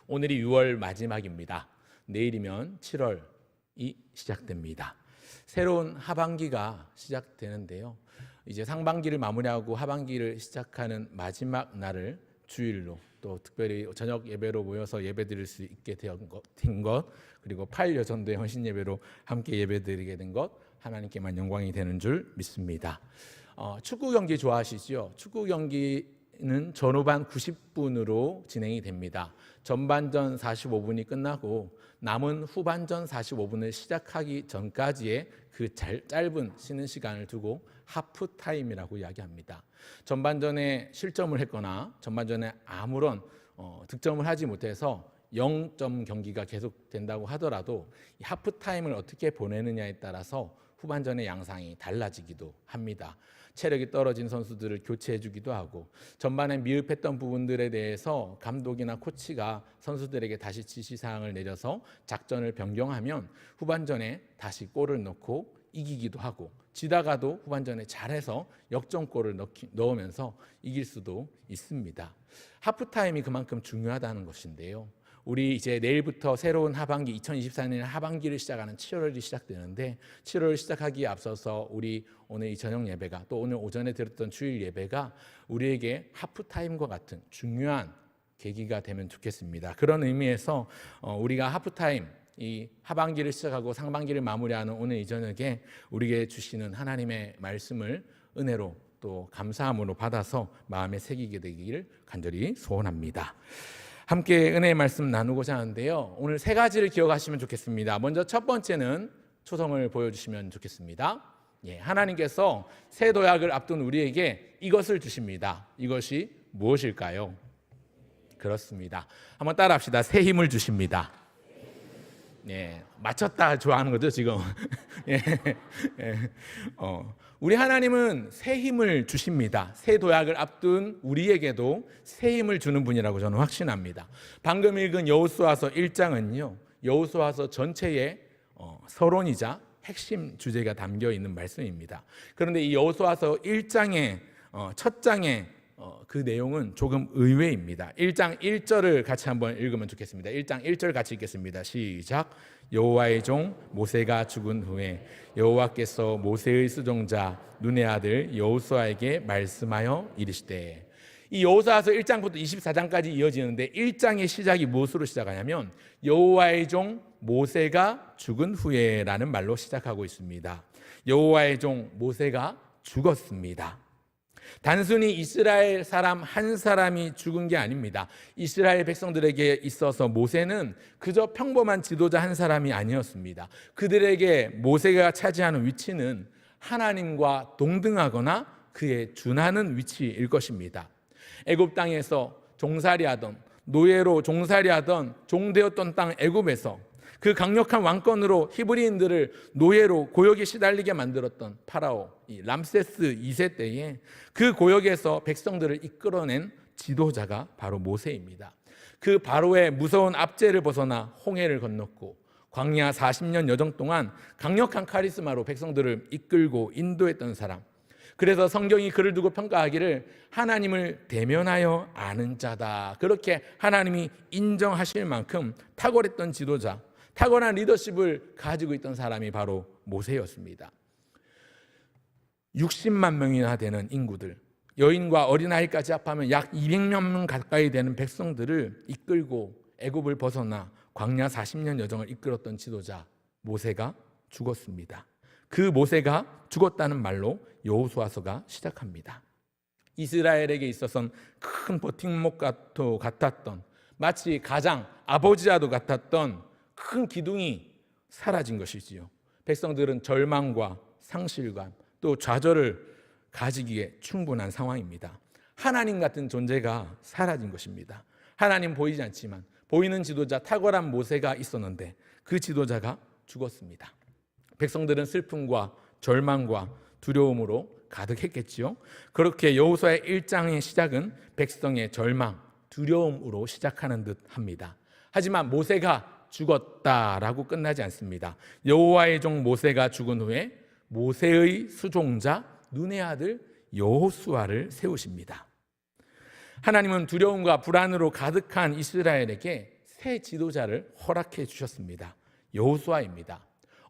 오늘이 6월 마지막입니다. 내일이면 7월이 시작됩니다. 새로운 하반기가 시작되는데요. 이제 상반기를 마무리하고 하반기를 시작하는 마지막 날을 주일로, 또 특별히 저녁 예배로 모여서 예배드릴 수 있게 된 것, 그리고 8여전도의 헌신 예배로 함께 예배드리게 된 것, 하나님께만 영광이 되는 줄 믿습니다. 축구 경기 좋아하시죠? 축구 경기는 전후반 90분으로 진행이 됩니다. 전반전 45분이 끝나고 남은 후반전 45분을 시작하기 전까지의 그 짧은 쉬는 시간을 두고 하프타임이라고 이야기합니다. 전반전에 실점을 했거나 전반전에 아무런 득점을 하지 못해서 0점 경기가 계속된다고 하더라도 이 하프타임을 어떻게 보내느냐에 따라서 후반전의 양상이 달라지기도 합니다. 체력이 떨어진 선수들을 교체해 주기도 하고, 전반에 미흡했던 부분들에 대해서 감독이나 코치가 선수들에게 다시 지시사항을 내려서 작전을 변경하면 후반전에 다시 골을 넣고 이기기도 하고, 지다가도 후반전에 잘해서 역전골을 넣으면서 이길 수도 있습니다. 하프타임이 그만큼 중요하다는 것인데요. 우리 이제 내일부터 새로운 하반기, 2024년 하반기를 시작하는 7월이 시작되는데, 7월을 시작하기에 앞서서 우리 오늘 이 저녁 예배가, 또 오늘 오전에 들었던 주일 예배가 우리에게 하프타임과 같은 중요한 계기가 되면 좋겠습니다. 그런 의미에서 우리가 하프타임, 이 하반기를 시작하고 상반기를 마무리하는 오늘 이 저녁에 우리에게 주시는 하나님의 말씀을 은혜로 또 감사함으로 받아서 마음에 새기게 되기를 간절히 소원합니다. 함께 은혜의 말씀 나누고자 하는데요. 오늘 세 가지를 기억하시면 좋겠습니다. 먼저 첫 번째는 초성을 보여주시면 좋겠습니다. 하나님께서 새 도약을 앞둔 우리에게 이것을 주십니다. 이것이 무엇일까요? 그렇습니다. 한번 따라합시다. 새 힘을 주십니다. 맞췄다 좋아하는 거죠 지금. 우리 하나님은 새 힘을 주십니다. 새 도약을 앞둔 우리에게도 새 힘을 주는 분이라고 저는 확신합니다. 방금 읽은 여호수아서 1장은요, 여호수아서 전체의 서론이자 핵심 주제가 담겨 있는 말씀입니다. 그런데 이 여호수아서 1장의 첫 장의 그 내용은 조금 의외입니다. 1장 1절을 같이 한번 읽으면 좋겠습니다. 1장 1절 같이 읽겠습니다. 시작. 여호와의 종 모세가 죽은 후에 여호와께서 모세의 수종자 눈의 아들 여호수아에게 말씀하여 이르시되. 이 여호수아서 1장부터 24장까지 이어지는데 1장의 시작이 무엇으로 시작하냐면 여호와의 종 모세가 죽은 후에라는 말로 시작하고 있습니다. 여호와의 종 모세가 죽었습니다. 단순히 이스라엘 사람 한 사람이 죽은 게 아닙니다. 이스라엘 백성들에게 있어서 모세는 그저 평범한 지도자 한 사람이 아니었습니다. 그들에게 모세가 차지하는 위치는 하나님과 동등하거나 그에 준하는 위치일 것입니다. 애굽 땅에서 종살이하던, 노예로 종살이하던 종되었던 땅 애굽에서 그 강력한 왕권으로 히브리인들을 노예로 고역에 시달리게 만들었던 파라오 이 람세스 2세 때에 그 고역에서 백성들을 이끌어낸 지도자가 바로 모세입니다. 그 바로의 무서운 압제를 벗어나 홍해를 건넜고 광야 40년 여정 동안 강력한 카리스마로 백성들을 이끌고 인도했던 사람. 그래서 성경이 그를 두고 평가하기를 하나님을 대면하여 아는 자다. 그렇게 하나님이 인정하실 만큼 탁월했던 지도자, 탁월한 리더십을 가지고 있던 사람이 바로 모세였습니다. 60만 명이나 되는 인구들, 여인과 어린아이까지 합하면 약 200만 명 가까이 되는 백성들을 이끌고 애굽을 벗어나 광야 40년 여정을 이끌었던 지도자 모세가 죽었습니다. 그 모세가 죽었다는 말로 여호수아서가 시작합니다. 이스라엘에게 있어서는 큰 버팀목 같았던, 마치 가장 아버지와도 같았던 큰 기둥이 사라진 것이지요. 백성들은 절망과 상실감 또 좌절을 가지기에 충분한 상황입니다. 하나님 같은 존재가 사라진 것입니다. 하나님 보이지 않지만 보이는 지도자 탁월한 모세가 있었는데 그 지도자가 죽었습니다. 백성들은 슬픔과 절망과 두려움으로 가득했겠지요. 그렇게 여호수아의 1장의 시작은 백성의 절망, 두려움으로 시작하는 듯 합니다. 하지만 모세가 죽었다라고 끝나지 않습니다. 여호와의 종 모세가 죽은 후에 모세의 수종자 눈의 아들 여호수아를 세우십니다. 하나님은 두려움과 불안으로 가득한 이스라엘에게 새 지도자를 허락해 주셨습니다. 여호수아입니다.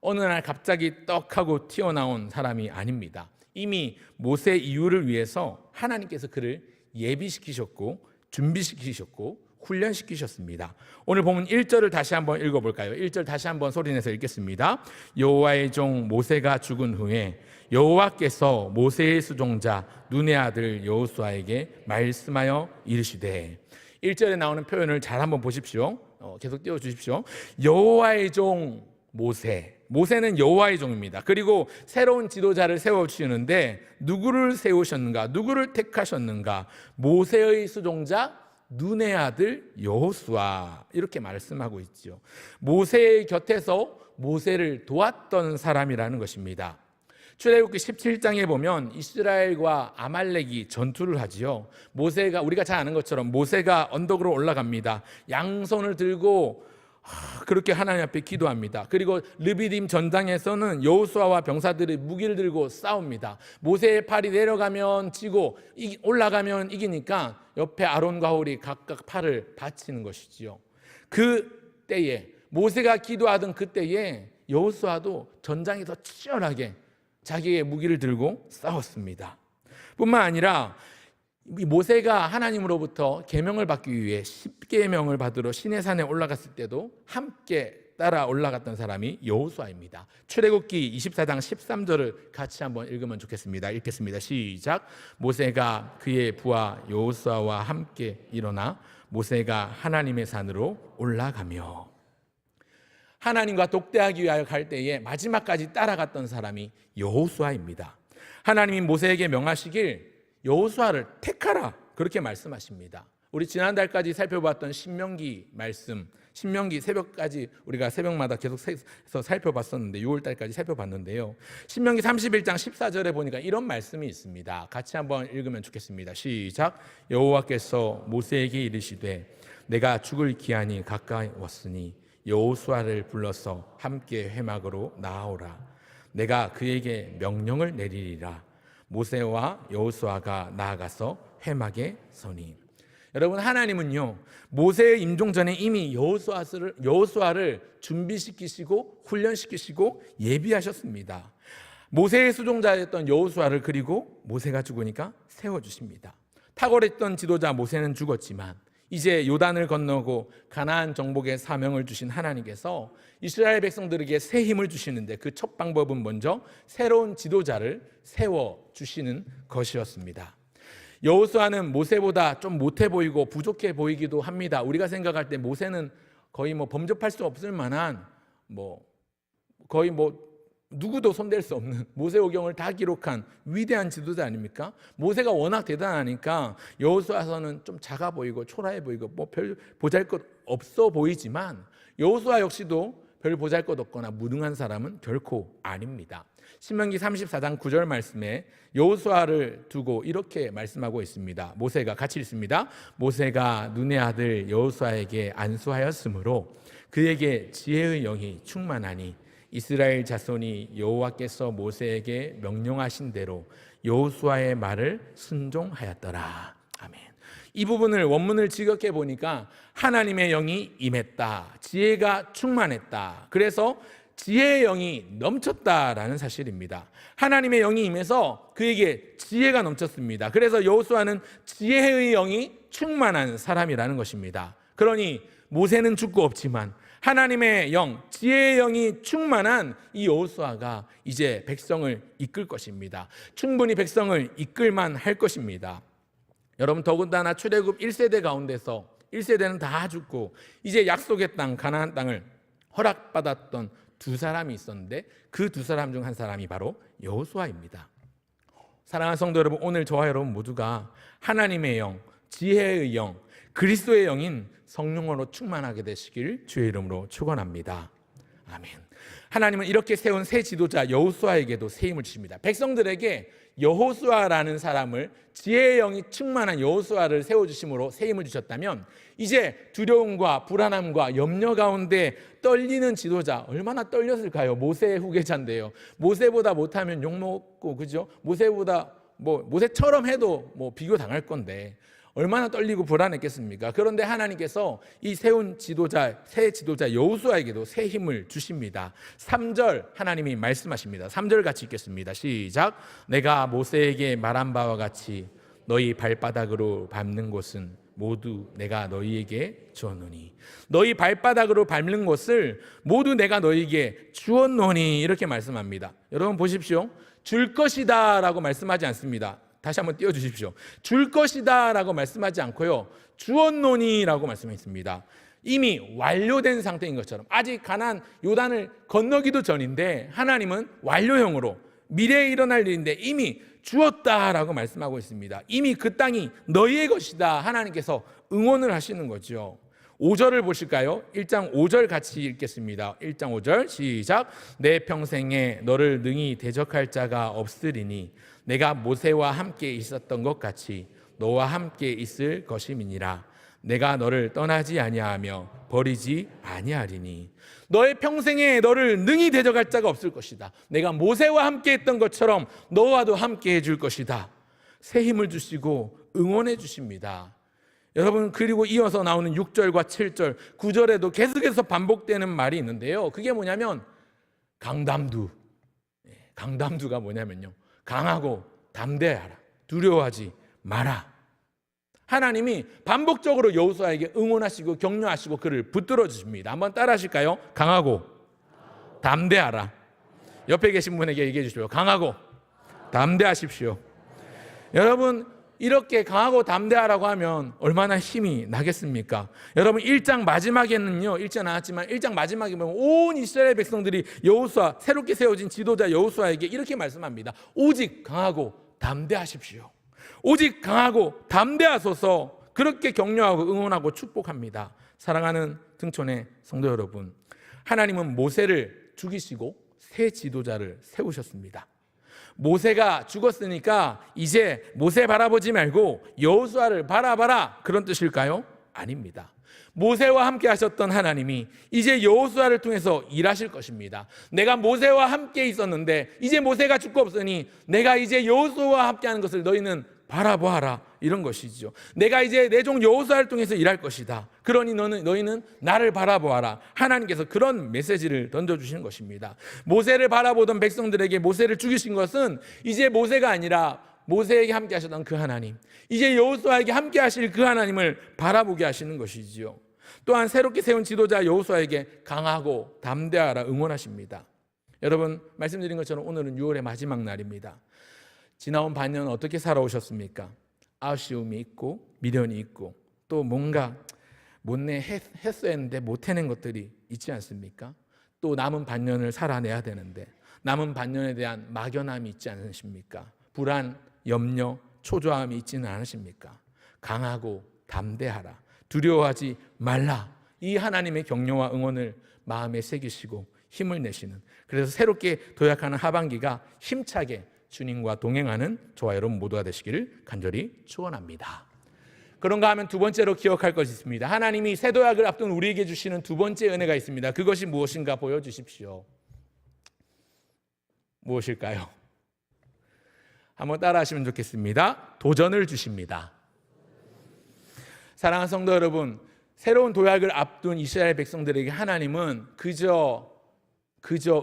어느 날 갑자기 떡하고 튀어나온 사람이 아닙니다. 이미 모세 이후를 위해서 하나님께서 그를 예비시키셨고 준비시키셨고 훈련시키셨습니다. 오늘 보면 1절을 다시 한번 읽어볼까요? 1절 다시 한번 소리내서 읽겠습니다. 여호와의 종 모세가 죽은 후에 여호와께서 모세의 수종자 눈의 아들 여호수아에게 말씀하여 이르시되, 1절에 나오는 표현을 잘 한번 보십시오. 계속 띄워주십시오. 여호와의 종 모세, 모세는 여호와의 종입니다. 그리고 새로운 지도자를 세워주시는데 누구를 세우셨는가? 누구를 택하셨는가? 모세의 수종자 눈의 아들 여호수아, 이렇게 말씀하고 있죠. 모세의 곁에서 모세를 도왔던 사람이라는 것입니다. 출애굽기 17장에 보면 이스라엘과 아말렉이 전투를 하지요. 모세가, 우리가 잘 아는 것처럼 모세가 언덕으로 올라갑니다. 양손을 들고 그렇게 하나님 앞에 기도합니다. 그리고 르비딤 전장에서는 여호수아와 병사들이 무기를 들고 싸웁니다. 모세의 팔이 내려가면 지고 올라가면 이기니까 옆에 아론과 홀이 각각 팔을 바치는 것이지요. 그 때에, 모세가 기도하던 그 때에 여호수아도 전장에서 치열하게 자기의 무기를 들고 싸웠습니다. 뿐만 아니라 모세가 하나님으로부터 계명을 받기 위해 10계명을 받으러 시내산에 올라갔을 때도 함께 따라 올라갔던 사람이 여호수아입니다. 출애굽기 24장 13절을 같이 한번 읽으면 좋겠습니다. 읽겠습니다. 시작. 모세가 그의 부하 여호수아와 함께 일어나 모세가 하나님의 산으로 올라가며, 하나님과 독대하기 위하여 갈 때에 마지막까지 따라갔던 사람이 여호수아입니다. 하나님이 모세에게 명하시길 여호수아를 택하라, 그렇게 말씀하십니다. 우리 지난달까지 살펴봤던 신명기 말씀, 신명기 새벽까지 우리가 새벽마다 계속해서 살펴봤었는데 6월달까지 살펴봤는데요. 신명기 31장 14절에 보니까 이런 말씀이 있습니다. 같이 한번 읽으면 좋겠습니다. 시작. 여호와께서 모세에게 이르시되 내가 죽을 기한이 가까이 왔으니 여호수아를 불러서 함께 회막으로 나아오라. 내가 그에게 명령을 내리리라. 모세와 여호수아가 나아가서 회막에 서니. 여러분, 하나님은요 모세의 임종 전에 이미 여호수아를 준비시키시고 훈련시키시고 예비하셨습니다. 모세의 수종자였던 여호수아를, 그리고 모세가 죽으니까 세워주십니다. 탁월했던 지도자 모세는 죽었지만 이제 요단을 건너고 가나안 정복의 사명을 주신 하나님께서 이스라엘 백성들에게 새 힘을 주시는데 그 첫 방법은 먼저 새로운 지도자를 세워주시는 것이었습니다. 여호수아는 모세보다 좀 못해 보이고 부족해 보이기도 합니다. 우리가 생각할 때 모세는 거의 범접할 수 없을 만한 거의 누구도 손댈 수 없는 모세오경을 다 기록한 위대한 지도자 아닙니까? 모세가 워낙 대단하니까 여호수아서는 좀 작아 보이고 초라해 보이고 별 보잘것 없어 보이지만 여호수아 역시도 별 보잘것 없거나 무능한 사람은 결코 아닙니다. 신명기 34장 9절 말씀에 여호수아를 두고 이렇게 말씀하고 있습니다. 모세가 같이 읽습니다. 모세가 눈의 아들 여호수아에게 안수하였으므로 그에게 지혜의 영이 충만하니 이스라엘 자손이 여호와께서 모세에게 명령하신 대로 여호수아의 말을 순종하였더라. 아멘. 이 부분을 원문을 지극해 보니까 하나님의 영이 임했다, 지혜가 충만했다, 그래서 지혜의 영이 넘쳤다라는 사실입니다. 하나님의 영이 임해서 그에게 지혜가 넘쳤습니다. 그래서 여호수아는 지혜의 영이 충만한 사람이라는 것입니다. 그러니 모세는 죽고 없지만 하나님의 영, 지혜의 영이 충만한 이 여호수아가 이제 백성을 이끌 것입니다. 충분히 백성을 이끌만 할 것입니다. 여러분, 더군다나 출애굽 1세대 가운데서 1세대는 다 죽고 이제 약속의 땅 가나안 땅을 허락받았던 두 사람이 있었는데 그 두 사람 중 한 사람이 바로 여호수아입니다. 사랑하는 성도 여러분, 오늘 저와 여러분 모두가 하나님의 영, 지혜의 영, 그리스도의 영인 성령으로 충만하게 되시길 주의 이름으로 축원합니다. 아멘. 하나님은 이렇게 세운 새 지도자 여호수아에게도 새 힘을 주십니다. 백성들에게 여호수아라는 사람을, 지혜의 영이 충만한 여호수아를 세워주심으로 새 힘을 주셨다면 이제 두려움과 불안함과 염려 가운데 떨리는 지도자, 얼마나 떨렸을까요? 모세의 후계자인데요. 모세보다 못하면 욕먹고, 그죠? 모세처럼 해도 비교 당할 건데 얼마나 떨리고 불안했겠습니까? 그런데 하나님께서 이 세운 지도자, 새 지도자 여호수아에게도 새 힘을 주십니다. 3절 하나님이 말씀하십니다. 3절 같이 읽겠습니다. 시작. 내가 모세에게 말한 바와 같이 너희 발바닥으로 밟는 곳은 모두 내가 너희에게 주었노니. 너희 발바닥으로 밟는 것을 모두 내가 너희에게 주었노니. 이렇게 말씀합니다. 여러분 보십시오. 줄 것이다 라고 말씀하지 않습니다. 다시 한번 띄워주십시오. 줄 것이다 라고 말씀하지 않고요, 주었노니 라고 말씀했습니다. 이미 완료된 상태인 것처럼, 아직 가나안 요단을 건너기도 전인데 하나님은 완료형으로 미래에 일어날 일인데 이미 주었다라고 말씀하고 있습니다. 이미 그 땅이 너희의 것이다 하나님께서 응원을 하시는 거죠. 5절을 보실까요? 1장 5절 같이 읽겠습니다. 1장 5절 시작. 내 평생에 너를 능히 대적할 자가 없으리니 내가 모세와 함께 있었던 것 같이 너와 함께 있을 것임이니라. 내가 너를 떠나지 아니하며 버리지 아니하리니. 너의 평생에 너를 능히 대적할 자가 없을 것이다. 내가 모세와 함께 했던 것처럼 너와도 함께 해줄 것이다. 새 힘을 주시고 응원해 주십니다. 여러분, 그리고 이어서 나오는 6절과 7절, 9절에도 계속해서 반복되는 말이 있는데요, 그게 뭐냐면 강담두. 강담두가 뭐냐면요, 강하고 담대하라, 두려워하지 마라. 하나님이 반복적으로 여호수아에게 응원하시고 격려하시고 그를 붙들어 주십니다. 한번 따라 하실까요? 강하고 담대하라. 옆에 계신 분에게 얘기해 주십시오. 강하고 담대하십시오. 여러분, 이렇게 강하고 담대하라고 하면 얼마나 힘이 나겠습니까? 여러분, 1장 마지막에는요, 읽지 않았지만 1장 마지막에 보면 온 이스라엘 백성들이 여호수아, 새롭게 세워진 지도자 여호수아에게 이렇게 말씀합니다. 오직 강하고 담대하십시오. 오직 강하고 담대하소서. 그렇게 격려하고 응원하고 축복합니다. 사랑하는 등촌의 성도 여러분, 하나님은 모세를 죽이시고 새 지도자를 세우셨습니다. 모세가 죽었으니까 이제 모세 바라보지 말고 여호수아를 바라봐라, 그런 뜻일까요? 아닙니다. 모세와 함께 하셨던 하나님이 이제 여호수아를 통해서 일하실 것입니다. 내가 모세와 함께 있었는데 이제 모세가 죽고 없으니 내가 이제 여호수아와 함께 하는 것을 너희는 바라보아라, 이런 것이죠. 내가 이제 내 종 여호수아를 통해서 일할 것이다. 그러니 너희는 나를 바라보아라. 하나님께서 그런 메시지를 던져주시는 것입니다. 모세를 바라보던 백성들에게 모세를 죽이신 것은 이제 모세가 아니라 모세에게 함께 하셨던 그 하나님, 이제 여호수아에게 함께 하실 그 하나님을 바라보게 하시는 것이지요. 또한 새롭게 세운 지도자 여호수아에게 강하고 담대하라 응원하십니다. 여러분, 말씀드린 것처럼 오늘은 6월의 마지막 날입니다. 지나온 반년 어떻게 살아오셨습니까? 아쉬움이 있고 미련이 있고 또 뭔가 못내 했어야 했는데 못 해낸 것들이 있지 않습니까? 또 남은 반년을 살아내야 되는데 남은 반년에 대한 막연함이 있지 않으십니까? 불안, 염려, 초조함이 있지는 않으십니까? 강하고 담대하라, 두려워하지 말라, 이 하나님의 격려와 응원을 마음에 새기시고 힘을 내시는, 그래서 새롭게 도약하는 하반기가 힘차게 주님과 동행하는 저와 여러분 모두가 되시기를 간절히 축원합니다. 그런가 하면 두 번째로 기억할 것이 있습니다. 하나님이 새 도약을 앞둔 우리에게 주시는 두 번째 은혜가 있습니다. 그것이 무엇인가 보여주십시오. 무엇일까요? 한번 따라하시면 좋겠습니다. 도전을 주십니다. 사랑하는 성도 여러분, 새로운 도약을 앞둔 이스라엘 백성들에게 하나님은 그저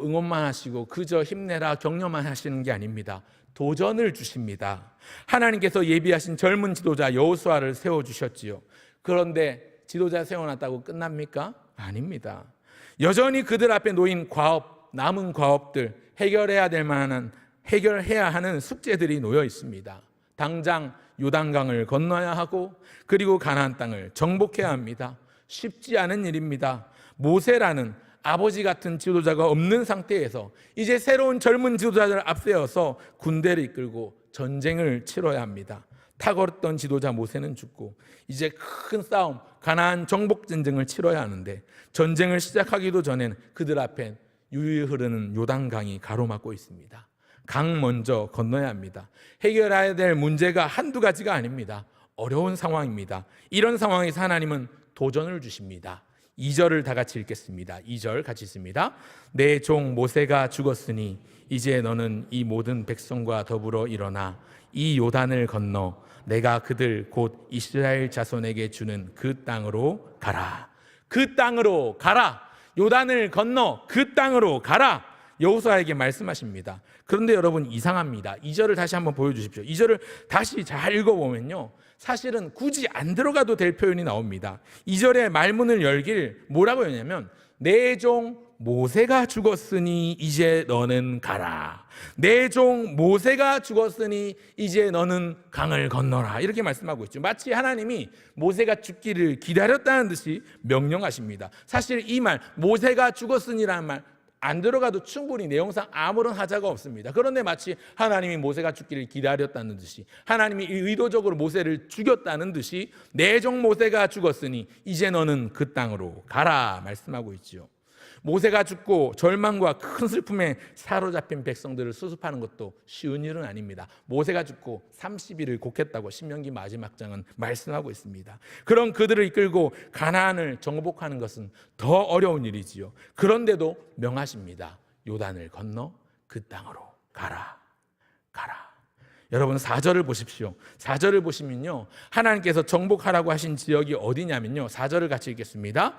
응원만 하시고 그저 힘내라 격려만 하시는 게 아닙니다. 도전을 주십니다. 하나님께서 예비하신 젊은 지도자 여호수아를 세워주셨지요. 그런데 지도자 세워놨다고 끝납니까? 아닙니다. 여전히 그들 앞에 놓인 과업, 남은 과업들, 해결해야 하는 숙제들이 놓여 있습니다. 당장 요단강을 건너야 하고 그리고 가나안 땅을 정복해야 합니다. 쉽지 않은 일입니다. 모세라는 아버지 같은 지도자가 없는 상태에서 이제 새로운 젊은 지도자를 앞세워서 군대를 이끌고 전쟁을 치러야 합니다. 탁월했던 지도자 모세는 죽고 이제 큰 싸움, 가나안 정복 전쟁을 치러야 하는데 전쟁을 시작하기도 전엔 그들 앞엔 유유히 흐르는 요단강이 가로막고 있습니다. 강 먼저 건너야 합니다. 해결해야 될 문제가 한두 가지가 아닙니다. 어려운 상황입니다. 이런 상황에서 하나님은 도전을 주십니다. 2절을 다 같이 읽겠습니다. 2절 같이 읽습니다. 내 종 모세가 죽었으니 이제 너는 이 모든 백성과 더불어 일어나 이 요단을 건너 내가 그들 곧 이스라엘 자손에게 주는 그 땅으로 가라. 그 땅으로 가라. 요단을 건너 그 땅으로 가라. 여호수아에게 말씀하십니다. 그런데 여러분 이상합니다. 2절을 다시 한번 보여주십시오. 2절을 다시 잘 읽어보면요, 사실은 굳이 안 들어가도 될 표현이 나옵니다. 2절의 말문을 열길 뭐라고 했냐면 내 종 모세가 죽었으니 이제 너는 가라. 내 종 모세가 죽었으니 이제 너는 강을 건너라. 이렇게 말씀하고 있죠. 마치 하나님이 모세가 죽기를 기다렸다는 듯이 명령하십니다. 사실 이 말 모세가 죽었으니라는 말 안 들어가도 충분히 내용상 아무런 하자가 없습니다. 그런데 마치 하나님이 모세가 죽기를 기다렸다는 듯이, 하나님이 의도적으로 모세를 죽였다는 듯이 내 종 모세가 죽었으니 이제 너는 그 땅으로 가라 말씀하고 있죠. 모세가 죽고 절망과 큰 슬픔에 사로잡힌 백성들을 수습하는 것도 쉬운 일은 아닙니다. 모세가 죽고 30일을 곡했다고 신명기 마지막 장은 말씀하고 있습니다. 그런 그들을 이끌고 가나안을 정복하는 것은 더 어려운 일이지요. 그런데도 명하십니다. 요단을 건너 그 땅으로 가라. 가라. 여러분 4절을 보십시오. 4절을 보시면요, 하나님께서 정복하라고 하신 지역이 어디냐면요, 4절을 같이 읽겠습니다.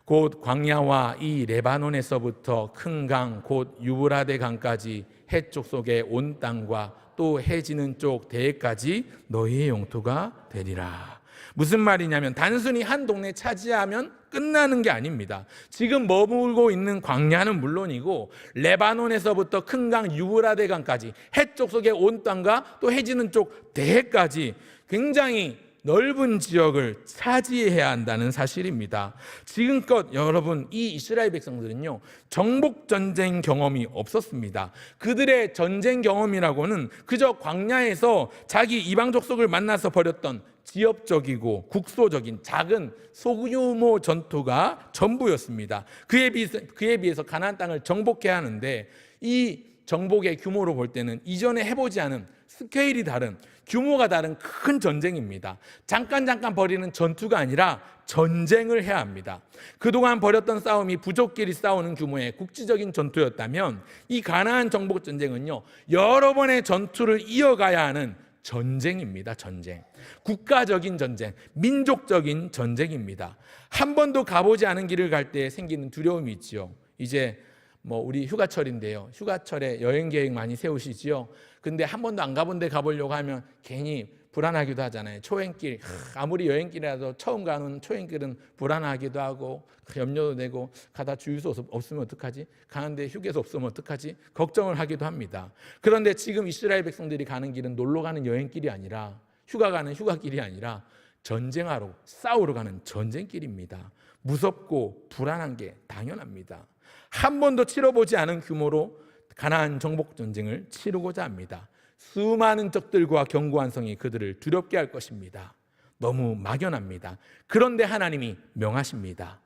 곧 광야와 이 레바논에서부터 큰 강 곧 유브라데 강까지 해쪽 속에 온 땅과 또 해지는 쪽 대해까지 너희의 영토가 되리라. 무슨 말이냐면 단순히 한 동네 차지하면 끝나는 게 아닙니다. 지금 머물고 있는 광야는 물론이고 레바논에서부터 큰 강 유브라데 강까지 해쪽 속에 온 땅과 또 해지는 쪽 대해까지 굉장히 넓은 지역을 차지해야 한다는 사실입니다. 지금껏 여러분 이 이스라엘 백성들은요, 정복 전쟁 경험이 없었습니다. 그들의 전쟁 경험이라고는 그저 광야에서 자기 이방 족속을 만나서 벌였던 지역적이고 국소적인 작은 소규모 전투가 전부였습니다. 그에 비해서 가나안 땅을 정복해야 하는데 이 정복의 규모로 볼 때는 이전에 해보지 않은 스케일이 다른, 규모가 다른 큰 전쟁입니다. 잠깐 벌이는 전투가 아니라 전쟁을 해야 합니다. 그동안 벌였던 싸움이 부족끼리 싸우는 규모의 국지적인 전투였다면 이 가나안 정복 전쟁은요, 여러 번의 전투를 이어가야 하는 전쟁입니다. 전쟁. 국가적인 전쟁, 민족적인 전쟁입니다. 한 번도 가보지 않은 길을 갈 때 생기는 두려움이 있지요. 이제 우리 휴가철인데요, 휴가철에 여행 계획 많이 세우시지요. 근데 한 번도 안 가본 데 가보려고 하면 괜히 불안하기도 하잖아요. 초행길, 아무리 여행길이라도 처음 가는 초행길은 불안하기도 하고 염려도 되고, 가다 주유소 없으면 어떡하지? 가는데 휴게소 없으면 어떡하지? 걱정을 하기도 합니다. 그런데 지금 이스라엘 백성들이 가는 길은 놀러 가는 여행길이 아니라, 휴가 가는 휴가길이 아니라 전쟁하러 싸우러 가는 전쟁길입니다. 무섭고 불안한 게 당연합니다. 한 번도 치러보지 않은 규모로 가나안 정복 전쟁을 치르고자 합니다. 수많은 적들과 견고한 성이 그들을 두렵게 할 것입니다. 너무 막연합니다. 그런데 하나님이 명하십니다.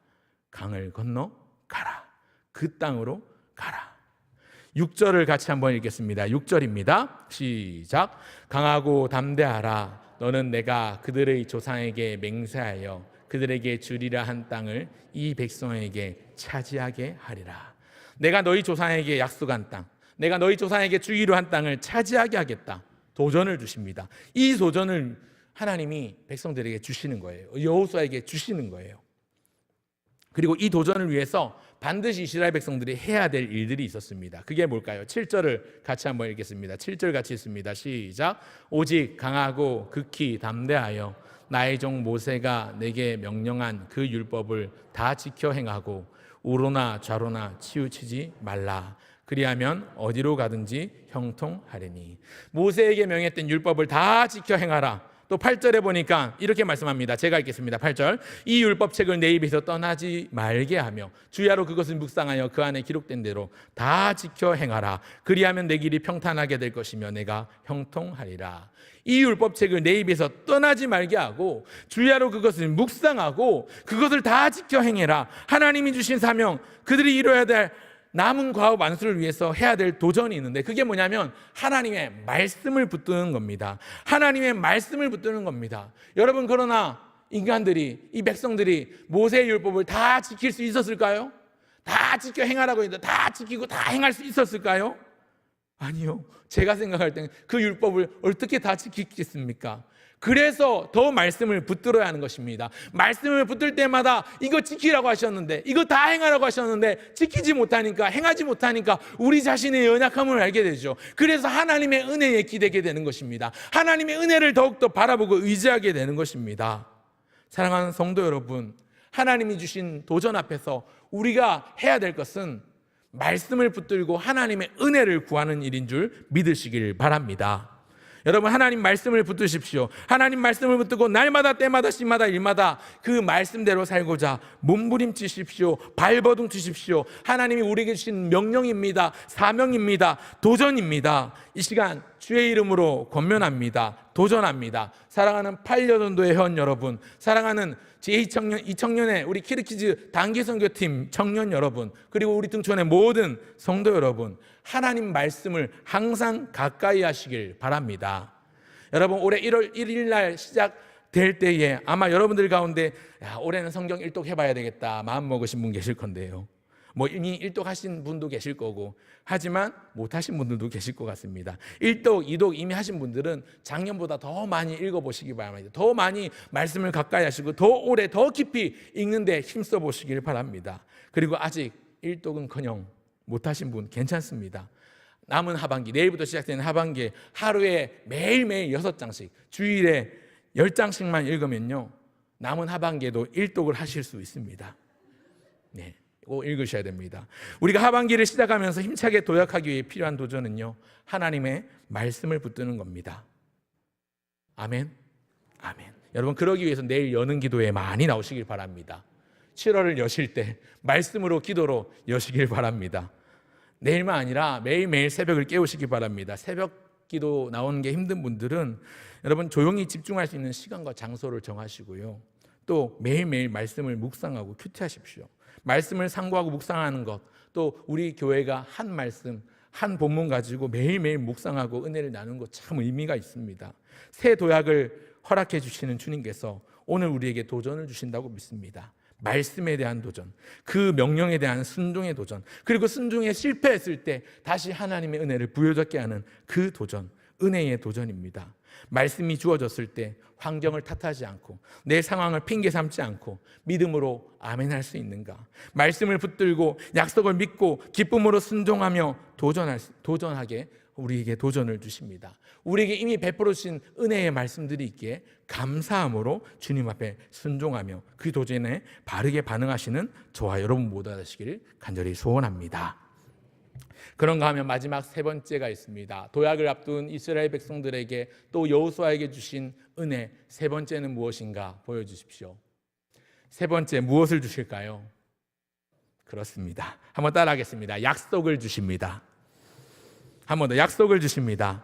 강을 건너 가라. 그 땅으로 가라. 6절을 같이 한번 읽겠습니다. 6절입니다. 시작. 강하고 담대하라. 너는 내가 그들의 조상에게 맹세하여 그들에게 주리라 한 땅을 이 백성에게 차지하게 하리라. 내가 너희 조상에게 약속한 땅, 내가 너희 조상에게 주기로 한 땅을 차지하게 하겠다. 도전을 주십니다. 이 도전을 하나님이 백성들에게 주시는 거예요. 여호수아에게 주시는 거예요. 그리고 이 도전을 위해서 반드시 이스라엘 백성들이 해야 될 일들이 있었습니다. 그게 뭘까요? 7절을 같이 한번 읽겠습니다. 7절 같이 읽습니다. 시작. 오직 강하고 극히 담대하여 나의 종 모세가 내게 명령한 그 율법을 다 지켜 행하고 우로나 좌로나 치우치지 말라. 그리하면 어디로 가든지 형통하리니. 모세에게 명했던 율법을 다 지켜 행하라. 또 8절에 보니까 이렇게 말씀합니다. 제가 읽겠습니다. 8절. 이 율법책을 내 입에서 떠나지 말게 하며 주야로 그것을 묵상하여 그 안에 기록된 대로 다 지켜 행하라. 그리하면 내 길이 평탄하게 될 것이며 내가 형통하리라. 이 율법책을 내 입에서 떠나지 말게 하고 주야로 그것을 묵상하고 그것을 다 지켜 행해라. 하나님이 주신 사명, 그들이 이루어야 될 남은 과업 완수를 위해서 해야 될 도전이 있는데, 그게 뭐냐면 하나님의 말씀을 붙드는 겁니다. 하나님의 말씀을 붙드는 겁니다. 여러분, 그러나 인간들이, 이 백성들이 모세의 율법을 다 지킬 수 있었을까요? 다 지켜 행하라고 했는데 다 지키고 다 행할 수 있었을까요? 아니요. 제가 생각할 때는 그 율법을 어떻게 다 지키겠습니까? 그래서 더 말씀을 붙들어야 하는 것입니다. 말씀을 붙들 때마다 이거 지키라고 하셨는데, 이거 다 행하라고 하셨는데 지키지 못하니까, 행하지 못하니까 우리 자신의 연약함을 알게 되죠. 그래서 하나님의 은혜에 기대게 되는 것입니다. 하나님의 은혜를 더욱더 바라보고 의지하게 되는 것입니다. 사랑하는 성도 여러분, 하나님이 주신 도전 앞에서 우리가 해야 될 것은 말씀을 붙들고 하나님의 은혜를 구하는 일인 줄 믿으시길 바랍니다. 여러분, 하나님 말씀을 붙드십시오. 하나님 말씀을 붙들고 날마다 때마다 시마다 일마다 그 말씀대로 살고자 몸부림치십시오. 발버둥치십시오. 하나님이 우리에게 주신 명령입니다. 사명입니다. 도전입니다. 이 시간 주의 이름으로 권면합니다. 도전합니다. 사랑하는 8년도의 회원 여러분, 사랑하는 이 청년의 우리 키르키즈 단기선교팀 청년 여러분, 그리고 우리 등촌의 모든 성도 여러분, 하나님 말씀을 항상 가까이 하시길 바랍니다. 여러분, 올해 1월 1일 날 시작될 때에 아마 여러분들 가운데 올해는 성경 일독 해봐야 되겠다 마음 먹으신 분 계실 건데요, 뭐 이미 일독하신 분도 계실 거고, 하지만 못하신 분들도 계실 것 같습니다. 일독, 이독 이미 하신 분들은 작년보다 더 많이 읽어보시기 바랍니다. 더 많이 말씀을 가까이 하시고 더 오래 더 깊이 읽는데 힘써 보시길 바랍니다. 그리고 아직 일독은커녕 못하신 분 괜찮습니다. 남은 하반기, 내일부터 시작되는 하반기에 하루에 매일매일 6장씩, 주일에 10장씩만 읽으면요, 남은 하반기에도 일독을 하실 수 있습니다. 네, 꼭 읽으셔야 됩니다. 우리가 하반기를 시작하면서 힘차게 도약하기 위해 필요한 도전은요, 하나님의 말씀을 붙드는 겁니다. 아멘. 아멘. 여러분, 그러기 위해서 내일 여는 기도에 많이 나오시길 바랍니다. 7월을 여실 때 말씀으로, 기도로 여시길 바랍니다. 내일만 아니라 매일매일 새벽을 깨우시기 바랍니다. 새벽 기도 나오는 게 힘든 분들은 여러분 조용히 집중할 수 있는 시간과 장소를 정하시고요, 또 매일매일 말씀을 묵상하고 큐티하십시오. 말씀을 상고하고 묵상하는 것, 또 우리 교회가 한 말씀, 한 본문 가지고 매일매일 묵상하고 은혜를 나누는 것 참 의미가 있습니다. 새 도약을 허락해 주시는 주님께서 오늘 우리에게 도전을 주신다고 믿습니다. 말씀에 대한 도전, 그 명령에 대한 순종의 도전, 그리고 순종에 실패했을 때 다시 하나님의 은혜를 부여잡게 하는 그 도전, 은혜의 도전입니다. 말씀이 주어졌을 때 환경을 탓하지 않고 내 상황을 핑계 삼지 않고 믿음으로 아멘할 수 있는가? 말씀을 붙들고 약속을 믿고 기쁨으로 순종하며 도전하게 우리에게 도전을 주십니다. 우리에게 이미 베풀어 주신 은혜의 말씀들이 있기에 감사함으로 주님 앞에 순종하며 그 도전에 바르게 반응하시는 저와 여러분 모두가 되시기를 간절히 소원합니다. 그런가 하면 마지막 세 번째가 있습니다. 도약을 앞둔 이스라엘 백성들에게 또 여호수아에게 주신 은혜, 세 번째는 무엇인가 보여주십시오. 세 번째 무엇을 주실까요? 그렇습니다. 한번 따라하겠습니다. 약속을 주십니다. 한 번 더, 약속을 주십니다.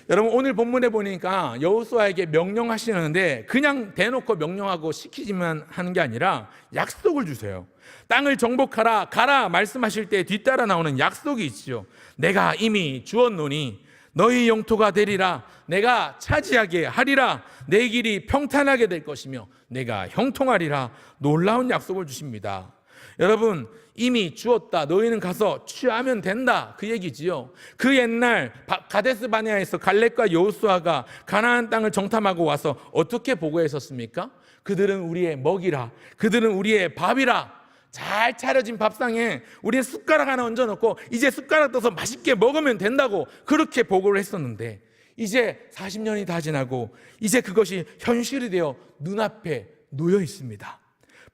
여러분, 오늘 본문에 보니까 여호수아에게 명령하시는데 그냥 대놓고 명령하고 시키지만 하는 게 아니라 약속을 주세요. 땅을 정복하라, 가라 말씀하실 때 뒤따라 나오는 약속이 있죠. 내가 이미 주었노니 너희 영토가 되리라. 내가 차지하게 하리라. 내 길이 평탄하게 될 것이며 내가 형통하리라. 놀라운 약속을 주십니다. 여러분, 이미 주었다. 너희는 가서 취하면 된다. 그 얘기지요. 그 옛날 가데스 바네아에서 갈렙과 여호수아가 가나안 땅을 정탐하고 와서 어떻게 보고했었습니까? 그들은 우리의 먹이라. 그들은 우리의 밥이라. 잘 차려진 밥상에 우리는 숟가락 하나 얹어놓고 이제 숟가락 떠서 맛있게 먹으면 된다고 그렇게 보고를 했었는데, 이제 40년이 다 지나고 이제 그것이 현실이 되어 눈앞에 놓여 있습니다.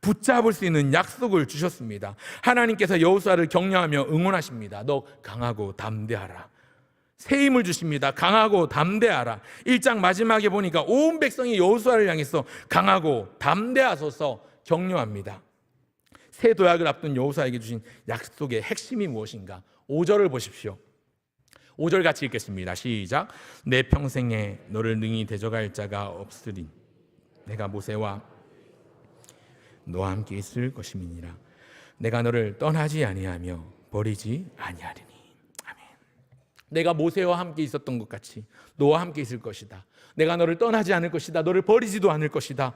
붙잡을 수 있는 약속을 주셨습니다. 하나님께서 여호수아를 격려하며 응원하십니다. 너 강하고 담대하라. 새 힘을 주십니다. 강하고 담대하라. 1장 마지막에 보니까 온 백성이 여호수아를 향해서 강하고 담대하소서 격려합니다. 새 도약을 앞둔 여호수아에게 주신 약속의 핵심이 무엇인가? 5절을 보십시오. 5절 같이 읽겠습니다. 시작. 내 평생에 너를 능히 대적할 자가 없으리. 내가 모세와 너와 함께 있을 것임이니라. 내가 너를 떠나지 아니하며 버리지 아니하리니. 아멘. 내가 모세와 함께 있었던 것 같이 너와 함께 있을 것이다. 내가 너를 떠나지 않을 것이다. 너를 버리지도 않을 것이다.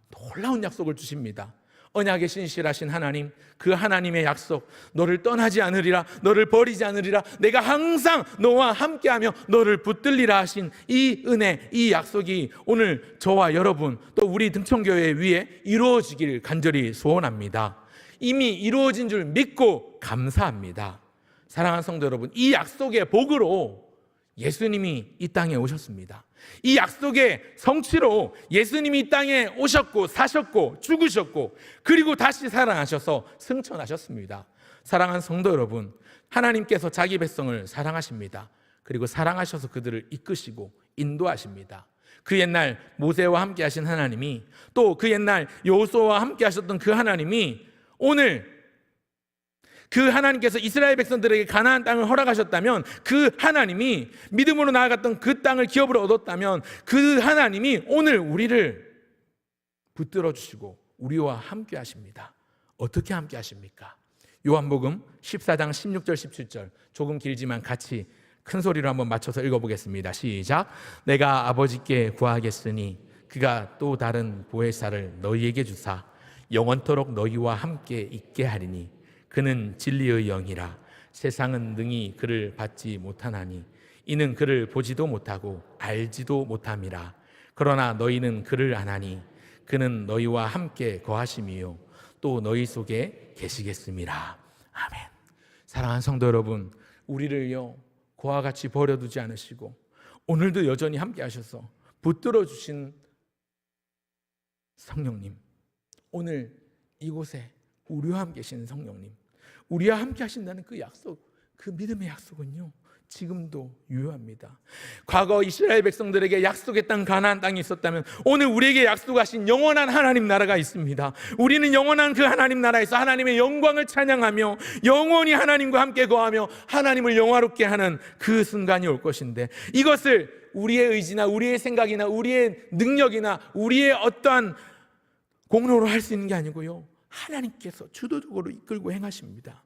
놀라운 약속을 주십니다. 언약에 신실하신 하나님, 그 하나님의 약속, 너를 떠나지 않으리라, 너를 버리지 않으리라, 내가 항상 너와 함께하며 너를 붙들리라 하신 이 은혜, 이 약속이 오늘 저와 여러분 또 우리 등촌교회 위에 이루어지기를 간절히 소원합니다. 이미 이루어진 줄 믿고 감사합니다. 사랑하는 성도 여러분, 이 약속의 복으로 예수님이 이 땅에 오셨습니다. 이 약속의 성취로 예수님이 이 땅에 오셨고 사셨고 죽으셨고 그리고 다시 살아나셔서 승천하셨습니다. 사랑하는 성도 여러분, 하나님께서 자기 백성을 사랑하십니다. 그리고 사랑하셔서 그들을 이끄시고 인도하십니다. 그 옛날 모세와 함께 하신 하나님이, 또 그 옛날 여호수아와 함께 하셨던 그 하나님이 오늘 그 하나님께서 이스라엘 백성들에게 가나안 땅을 허락하셨다면, 그 하나님이 믿음으로 나아갔던 그 땅을 기업으로 얻었다면, 그 하나님이 오늘 우리를 붙들어 주시고 우리와 함께 하십니다. 어떻게 함께 하십니까? 요한복음 14장 16절 17절, 조금 길지만 같이 큰 소리로 한번 맞춰서 읽어보겠습니다. 시작. 내가 아버지께 구하겠으니 그가 또 다른 보혜사를 너희에게 주사 영원토록 너희와 함께 있게 하리니 그는 진리의 영이라. 세상은 능히 그를 받지 못하나니 이는 그를 보지도 못하고 알지도 못함이라. 그러나 너희는 그를 아나니 그는 너희와 함께 거하심이요 또 너희 속에 계시겠음이라. 아멘. 사랑하는 성도 여러분, 우리를요 그와 같이 버려두지 않으시고 오늘도 여전히 함께 하셔서 붙들어 주신 성령님, 오늘 이곳에 우리와 함께 계신 성령님, 우리와 함께 하신다는 그 약속, 그 믿음의 약속은요 지금도 유효합니다. 과거 이스라엘 백성들에게 약속했던 가나안 땅이 있었다면 오늘 우리에게 약속하신 영원한 하나님 나라가 있습니다. 우리는 영원한 그 하나님 나라에서 하나님의 영광을 찬양하며 영원히 하나님과 함께 거하며 하나님을 영화롭게 하는 그 순간이 올 것인데, 이것을 우리의 의지나 우리의 생각이나 우리의 능력이나 우리의 어떠한 공로로 할 수 있는 게 아니고요, 하나님께서 주도적으로 이끌고 행하십니다.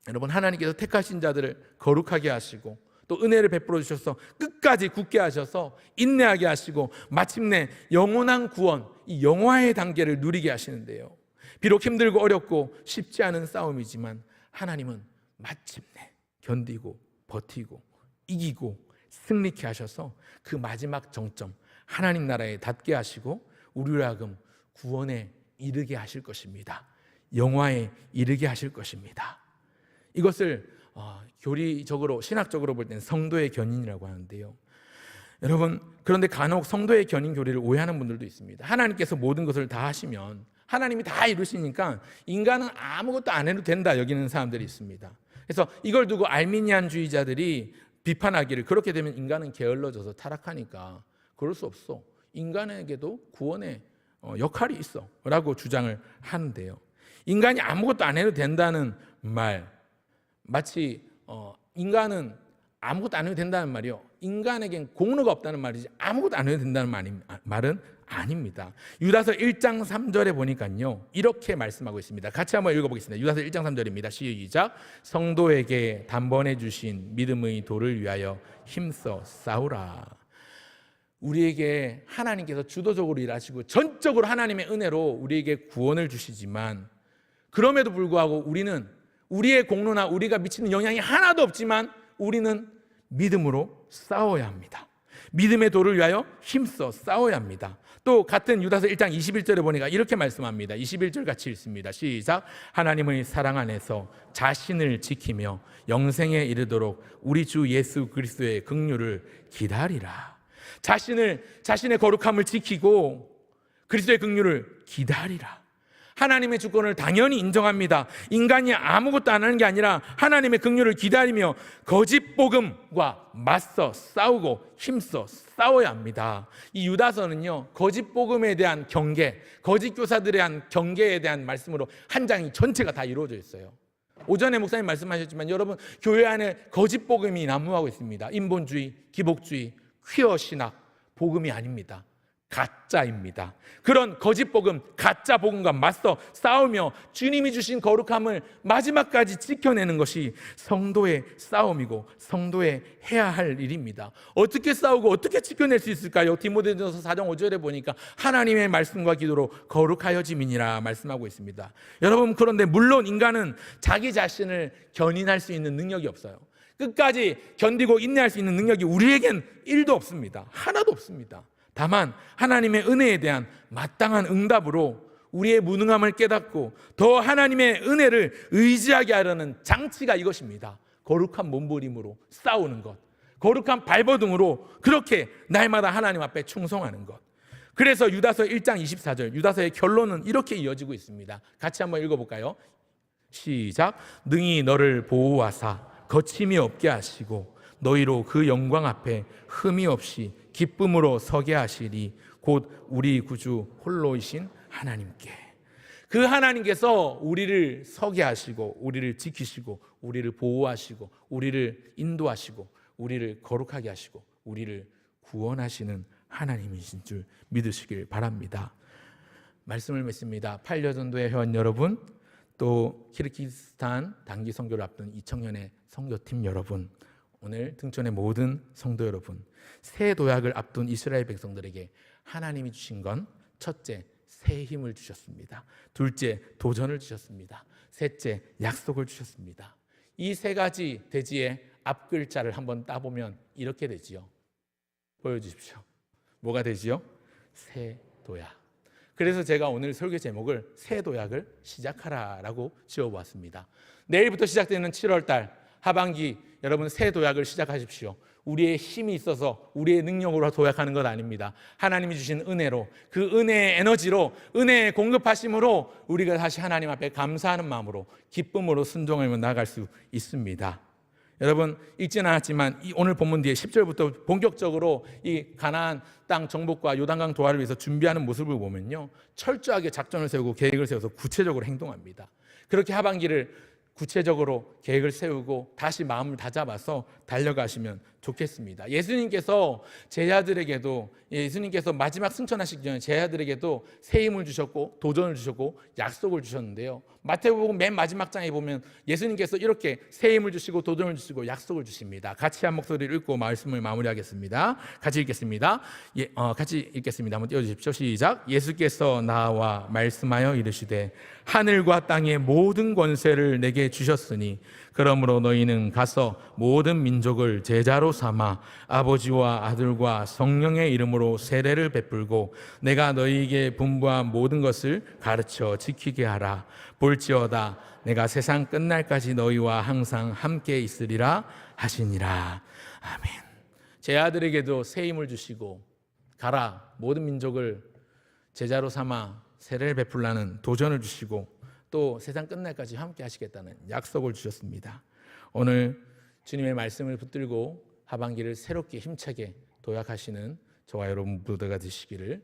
여러분, 하나님께서 택하신 자들을 거룩하게 하시고 또 은혜를 베풀어 주셔서 끝까지 굳게 하셔서 인내하게 하시고 마침내 영원한 구원, 이 영화의 단계를 누리게 하시는데요, 비록 힘들고 어렵고 쉽지 않은 싸움이지만 하나님은 마침내 견디고 버티고 이기고 승리케 하셔서 그 마지막 정점 하나님 나라에 닿게 하시고 우리로 하여금 구원에 이르게 하실 것입니다. 영화에 이르게 하실 것입니다. 이것을 교리적으로 신학적으로 볼 때는 성도의 견인이라고 하는데요, 여러분, 그런데 간혹 성도의 견인 교리를 오해하는 분들도 있습니다. 하나님께서 모든 것을 다 하시면 하나님이 다 이루시니까 인간은 아무것도 안 해도 된다 여기는 사람들이 있습니다. 그래서 이걸 두고 알미니안주의자들이 비판하기를, 그렇게 되면 인간은 게을러져서 타락하니까 그럴 수 없어, 인간에게도 구원의 역할이 있어 라고 주장을 하는데요, 인간이 아무것도 안 해도 된다는 말, 마치 인간은 아무것도 안 해도 된다는 말이요, 인간에겐 공로가 없다는 말이지 아무것도 안 해도 된다는 말은 아닙니다. 유다서 1장 3절에 보니까요 이렇게 말씀하고 있습니다. 같이 한번 읽어보겠습니다. 유다서 1장 3절입니다. 시작. 성도에게 단번에 주신 믿음의 도를 위하여 힘써 싸우라. 우리에게 하나님께서 주도적으로 일하시고 전적으로 하나님의 은혜로 우리에게 구원을 주시지만, 그럼에도 불구하고 우리는 우리의 공로나 우리가 미치는 영향이 하나도 없지만 우리는 믿음으로 싸워야 합니다. 믿음의 도를 위하여 힘써 싸워야 합니다. 또 같은 유다서 1장 21절에 보니까 이렇게 말씀합니다. 21절 같이 읽습니다. 시작. 하나님의 사랑 안에서 자신을 지키며 영생에 이르도록 우리 주 예수 그리스도의 긍휼을 기다리라. 자신의 거룩함을 지키고 그리스도의 긍휼을 기다리라. 하나님의 주권을 당연히 인정합니다. 인간이 아무것도 안 하는 게 아니라 하나님의 긍휼을 기다리며 거짓 복음과 맞서 싸우고 힘써 싸워야 합니다. 이 유다서는요 거짓 복음에 대한 경계, 거짓 교사들에 대한 경계에 대한 말씀으로 한 장이 전체가 다 이루어져 있어요. 오전에 목사님 말씀하셨지만 여러분, 교회 안에 거짓 복음이 난무하고 있습니다. 인본주의, 기복주의, 퀴어 신학, 복음이 아닙니다. 가짜입니다. 그런 거짓 복음, 가짜 복음과 맞서 싸우며 주님이 주신 거룩함을 마지막까지 지켜내는 것이 성도의 싸움이고 성도의 해야 할 일입니다. 어떻게 싸우고 어떻게 지켜낼 수 있을까요? 디모데전서 4장 5절에 보니까 하나님의 말씀과 기도로 거룩하여짐이니라 말씀하고 있습니다. 여러분, 그런데 물론 인간은 자기 자신을 견인할 수 있는 능력이 없어요. 끝까지 견디고 인내할 수 있는 능력이 우리에겐 1도 없습니다. 하나도 없습니다. 다만 하나님의 은혜에 대한 마땅한 응답으로 우리의 무능함을 깨닫고 더 하나님의 은혜를 의지하게 하려는 장치가 이것입니다. 거룩한 몸부림으로 싸우는 것, 거룩한 발버둥으로 그렇게 날마다 하나님 앞에 충성하는 것. 그래서 유다서 1장 24절, 유다서의 결론은 이렇게 이어지고 있습니다. 같이 한번 읽어볼까요? 시작. 능히 너를 보호하사 거침이 없게 하시고 너희로 그 영광 앞에 흠이 없이 기쁨으로 서게 하시리. 곧 우리 구주 홀로이신 하나님께. 그 하나님께서 우리를 서게 하시고 우리를 지키시고 우리를 보호하시고 우리를 인도하시고 우리를 거룩하게 하시고 우리를 구원하시는 하나님이신 줄 믿으시길 바랍니다. 말씀을 맺습니다. 8여전도의 회원 여러분, 또 키르기스탄 단기 선교를 앞둔 2000년의 선교팀 여러분, 오늘 등촌의 모든 성도 여러분, 새 도약을 앞둔 이스라엘 백성들에게 하나님이 주신 건 첫째, 새 힘을 주셨습니다. 둘째, 도전을 주셨습니다. 셋째, 약속을 주셨습니다. 이 세 가지 대지의 앞 글자를 한번 따보면 이렇게 되지요. 보여주십시오. 뭐가 되지요? 새 도약. 그래서 제가 오늘 설교 제목을 새 도약을 시작하라라고 지어보았습니다. 내일부터 시작되는 7월달 하반기, 여러분 새 도약을 시작하십시오. 우리의 힘이 있어서 우리의 능력으로 도약하는 것 아닙니다. 하나님이 주신 은혜로, 그 은혜의 에너지로, 은혜의 공급하심으로 우리가 다시 하나님 앞에 감사하는 마음으로 기쁨으로 순종하며 나아갈 수 있습니다. 여러분, 읽지는 않았지만 오늘 본문 뒤에 10절부터 본격적으로 이 가나안 땅 정복과 요단강 도하를 위해서 준비하는 모습을 보면요, 철저하게 작전을 세우고 계획을 세워서 구체적으로 행동합니다. 그렇게 하반기를 구체적으로 계획을 세우고 다시 마음을 다잡아서 달려가시면 좋겠습니다. 예수님께서 마지막 승천하시기 전에 제자들에게도 새 힘을 주셨고 도전을 주셨고 약속을 주셨는데요, 마태복음 맨 마지막 장에 보면 예수님께서 이렇게 새 힘을 주시고 도전을 주시고 약속을 주십니다. 같이 한 목소리를 읽고 말씀을 마무리하겠습니다. 같이 읽겠습니다. 같이 읽겠습니다. 한번 띄워주십시오. 시작. 예수께서 나와 말씀하여 이르시되 하늘과 땅의 모든 권세를 내게 주셨으니 그러므로 너희는 가서 모든 민족을 제자로 삼아 아버지와 아들과 성령의 이름으로 세례를 베풀고 내가 너희에게 분부한 모든 것을 가르쳐 지키게 하라. 볼지어다 내가 세상 끝날까지 너희와 항상 함께 있으리라 하시니라. 아멘. 제 아들에게도 새 힘을 주시고 가라, 모든 민족을 제자로 삼아 세례를 베풀라는 도전을 주시고 또 세상 끝날까지 함께 하시겠다는 약속을 주셨습니다. 오늘 주님의 말씀을 붙들고 하반기를 새롭게 힘차게 도약하시는 저와 여러분 모두가 되시기를,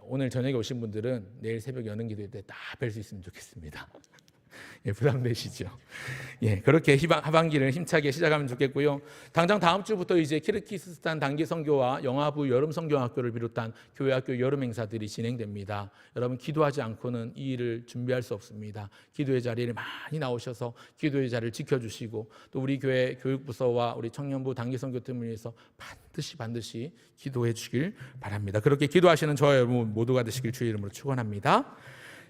오늘 저녁에 오신 분들은 내일 새벽 여는 기도회 때 다 뵐 수 있으면 좋겠습니다. 부담되시죠? 그렇게 하반기를 힘차게 시작하면 좋겠고요. 당장 다음 주부터 이제 키르기스탄 단기 선교와 영아부 여름 선교학교를 비롯한 교회학교 여름 행사들이 진행됩니다. 여러분, 기도하지 않고는 이 일을 준비할 수 없습니다. 기도의 자리에 많이 나오셔서 기도의 자리를 지켜주시고 또 우리 교회 교육부서와 우리 청년부 단기 선교팀을 위해서 반드시 기도해 주길 바랍니다. 그렇게 기도하시는 저와 여러분 모두가 되시길 주의 이름으로 축원합니다.